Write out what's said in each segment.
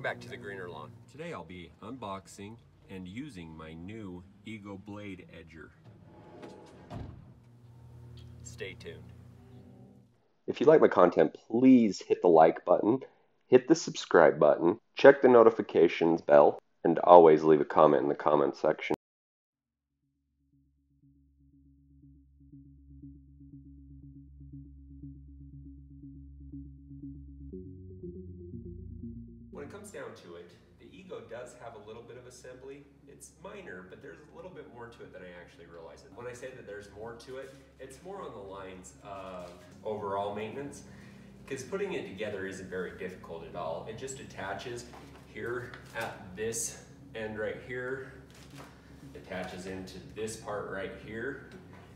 Welcome back to the Greener Lawn. Today I'll be unboxing and using my new Ego Blade Edger. Stay tuned. If you like my content, please hit the like button, hit the subscribe button, check the notifications bell, and always leave a comment in the comment section. When it comes down to it, the Ego does have a little bit of assembly. It's minor, but there's a little bit more to it than I actually realized. When I say that there's more to it, it's more on the lines of overall maintenance, because putting it together isn't very difficult at all. It just attaches here at this end right here, attaches into this part right here,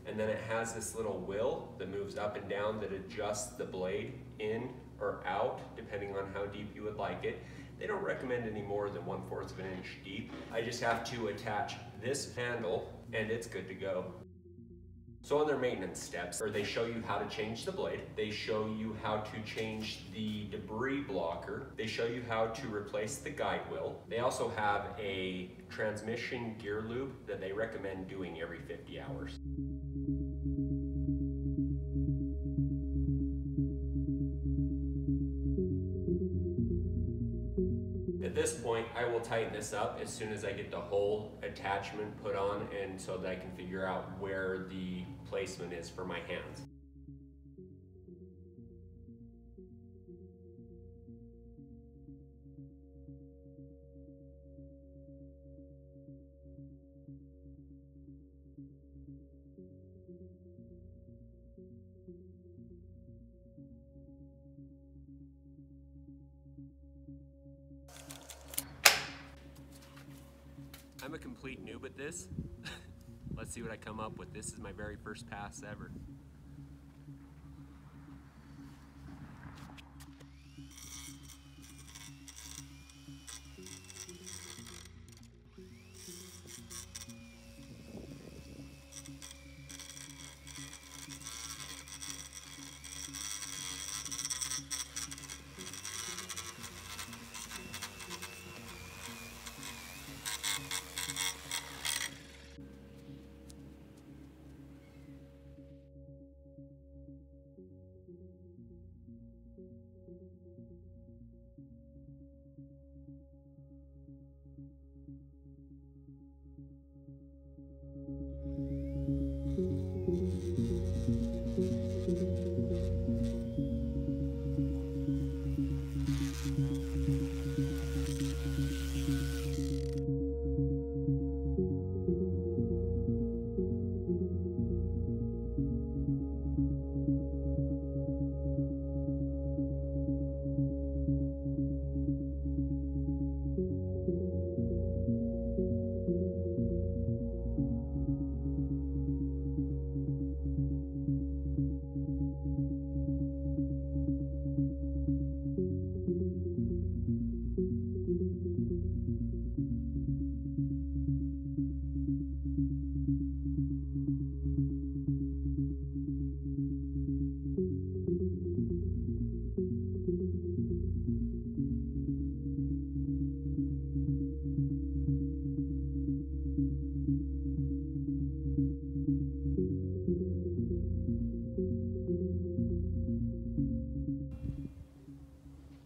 and then it has this little wheel that moves up and down that adjusts the blade in or out depending on how deep you would like it. They don't recommend any more than 1/4 of an inch deep. I just have to attach this handle and it's good to go. So on their maintenance steps, they show you how to change the blade, they show you how to change the debris blocker, they show you how to replace the guide wheel. They also have a transmission gear lube that they recommend doing every 50 hours. At this point, I will tighten this up as soon as I get the whole attachment put on and so that I can figure out where the placement is for my hands. I'm a complete noob at this. Let's see what I come up with. This is my very first pass ever.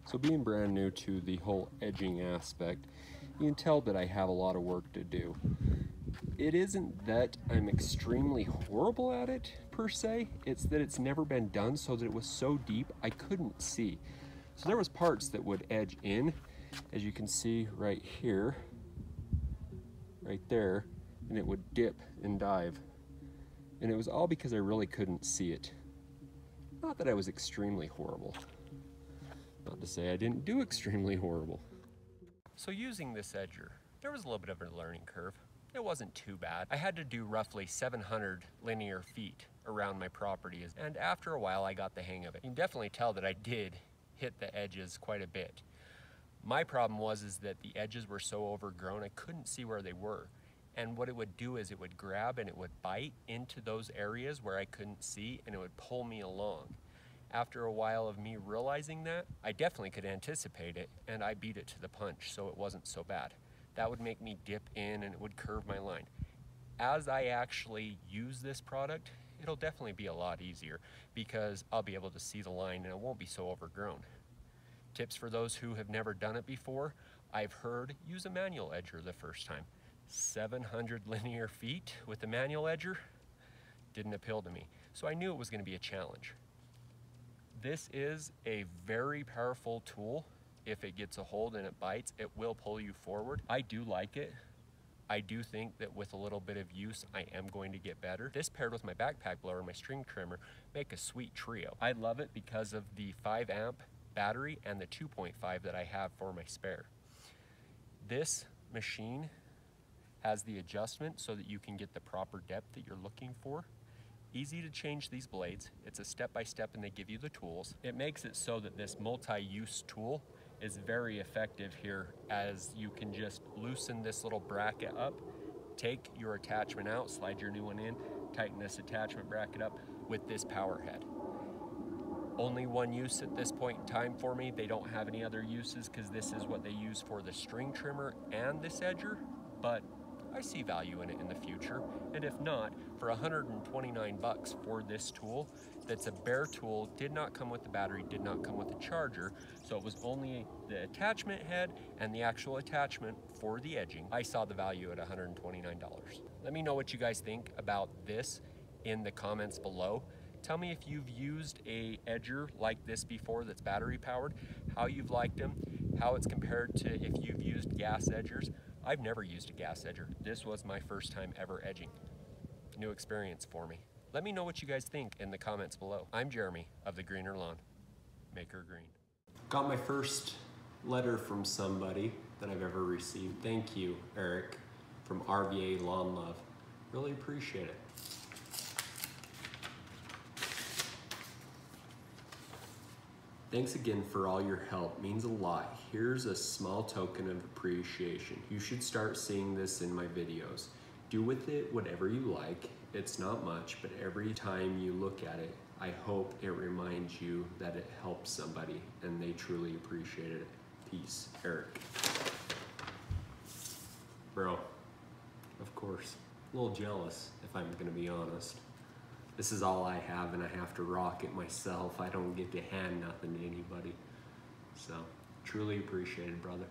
So being brand new to the whole edging aspect, you can tell that I have a lot of work to do. It isn't that I'm extremely horrible at it per se, it's that it's never been done so that it was so deep I couldn't see. So there was parts that would edge in, as you can see right here, right there, and it would dip and dive. And it was all because I really couldn't see it. Not that I was extremely horrible. Not to say I didn't do extremely horrible. So using this edger, there was a little bit of a learning curve. It wasn't too bad. I had to do roughly 700 linear feet around my property, and after a while I got the hang of it. You can definitely tell that I did hit the edges quite a bit. My problem was that the edges were so overgrown I couldn't see where they were. And what it would do is it would grab and it would bite into those areas where I couldn't see, and it would pull me along. After a while of me realizing that, I definitely could anticipate it, and I beat it to the punch, so it wasn't so bad. That would make me dip in and it would curve my line. As I actually use this product, it'll definitely be a lot easier because I'll be able to see the line and it won't be so overgrown. Tips for those who have never done it before, I've heard use a manual edger the first time. 700 linear feet with a manual edger didn't appeal to me, so I knew it was going to be a challenge. This is a very powerful tool. If it gets a hold and it bites, it will pull you forward. I do like it. I do think that with a little bit of use, I am going to get better. This paired with my backpack blower and my string trimmer make a sweet trio. I love it because of the 5 amp battery and the 2.5 that I have for my spare. This machine has the adjustment so that you can get the proper depth that you're looking for. Easy to change these blades. It's a step-by-step and they give you the tools. It makes it so that this multi-use tool is very effective here, as you can just loosen this little bracket up, take your attachment out, slide your new one in, tighten this attachment bracket up with this power head. Only one use at this point in time for me. They don't have any other uses because this is what they use for the string trimmer and this edger, but I see value in it in the future. And if not, for 129 bucks for this tool, that's a bare tool, did not come with the battery, did not come with the charger, so it was only the attachment head and the actual attachment for the edging. I saw the value at $129. Let me know what you guys think about this in the comments below. Tell me if you've used a edger like this before that's battery powered, how you've liked them, how it's compared to if you've used gas edgers. I've never used a gas edger. This was my first time ever edging. New experience for me. Let me know what you guys think in the comments below. I'm Jeremy of The Greener Lawn. Make her green. Got my first letter from somebody that I've ever received. Thank you, Eric, from RVA Lawn Love. Really appreciate it. Thanks again for all your help, means a lot. Here's a small token of appreciation. You should start seeing this in my videos. Do with it whatever you like. It's not much, but every time you look at it, I hope it reminds you that it helps somebody and they truly appreciated it. Peace, Eric. Bro, of course, a little jealous if I'm gonna be honest. This is all I have and I have to rock it myself. I don't get to hand nothing to anybody. So, truly appreciated, brother.